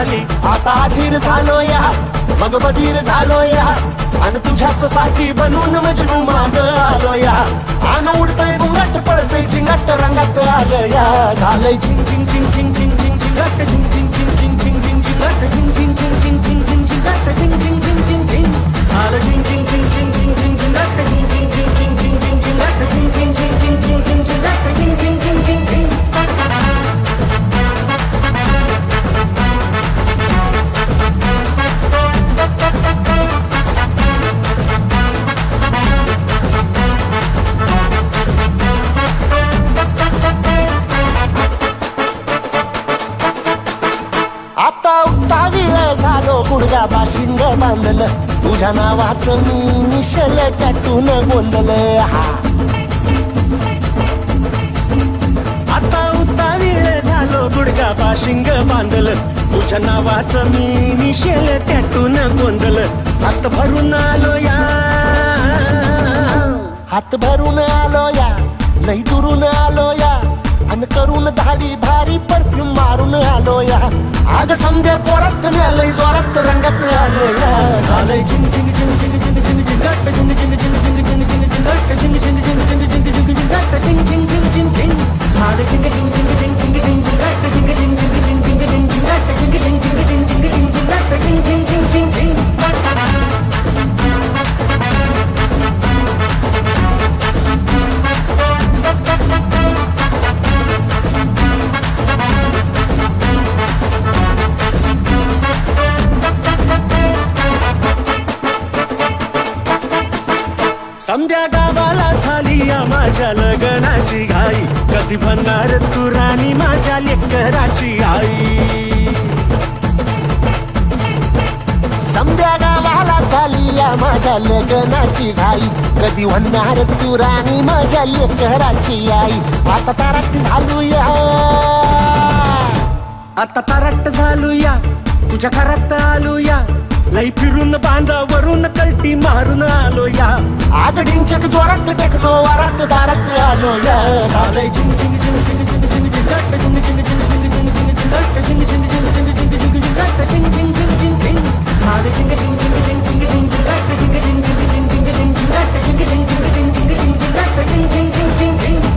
झाली, आता अधीर झालो या, मग बधीर झालो या, आणि तुझ्याच साठी बनून मजनू मान आलो या. आन उडतय बुंगट पळतय चिंगट रंगात आलं या. झालंय झिंग झिंग झिंग झिंग झिंग झिंग झिंगट झिंग झिंग झिंग झिंग झिंग झिंग झिंगट झिंग झिंग झिंग झिंग झिंग झिंग झिंगट झिंग झिंग झिंग झिंग झिंग. झालं झिंग झिंग झिंग झिंग झिंग झिंग झिंगट झिंग झिंग झिंग झिंग झिंग झिंग झिंगट झिंग झिंग झिंग झिंग झिंग झिंग झिंगट झिंग झिंग झिंग झिंग झिंग. आता उत्तावीळ झालो, गुडघा बाशिंग बांधलं, तुझ्या नावाचं मी निशल टॅटून गोंधलं. आता उत्तावीळ झालो, गुडघा बाशिंग बांधलं, तुझ्या नावाचं मी निशल टॅटून गोंधलं. हात भरून आलो या, हात भरून आलो या, लई दुरून आलो या, अन करून धाडी भारी परफ्यूम मारून आलो या. आग समजा पोरात मिळालंय जोरात रंगात आलो या. झालंय झिंग झिंग झिंग झिंग झिंग झिंग झिंगट झिंग झिंग झिंग झिंग झिंग झिंग झिंगट झिंग झिंग झिंग झिंग झिंग झिंग झिंगट झिंग झिंग झिंग झिंग झिंग. झालंय झिंग झिंग झिंग झिंग झिंग झिंग झिंगट झिंग झिंग झिंग झिंग झिंग झिंग झिंगट झिंग झिंग झिंग झिंग झिंग झिंगट झिंग झिंग झिंग झिंग झिंग. समध्या गावाला झाली या माझ्या लग्नाची घाई, कधी बनणार तू राणी माझ्या लेकराची आई. समध्या गावाला झाली या माझ्या लग्नाची घाई, कधी बनणार तू राणी माझ्या लेकराची आई. आता तारट झालो या, आता तारट झालो या, तुझ्या घरात आलो या, लई फिरून बांधावरून कल्टी मारून आलो या. आग डिंचक जोरात टेकलो, वारात दारात आलो या. झालंय झिंग झिंग झिंग झिंग झिंग झिंग झिंगट झिंग झिंग झिंग झिंग झिंग झिंगट झिंग झिंग झिंग झिंग झिंग झिंगट झिंग झिंग झिंग झिंग झिंग. झालंय झिंग झिंग झिंग झिंग झिंग झिंग झिंगट झिंग झिंग झिंग झिंग झिंग झिंग झिंग झिंग झिंग झिंग झिंग झिंग झिंगट झिंग झिंग झिंग झिंग झिंग.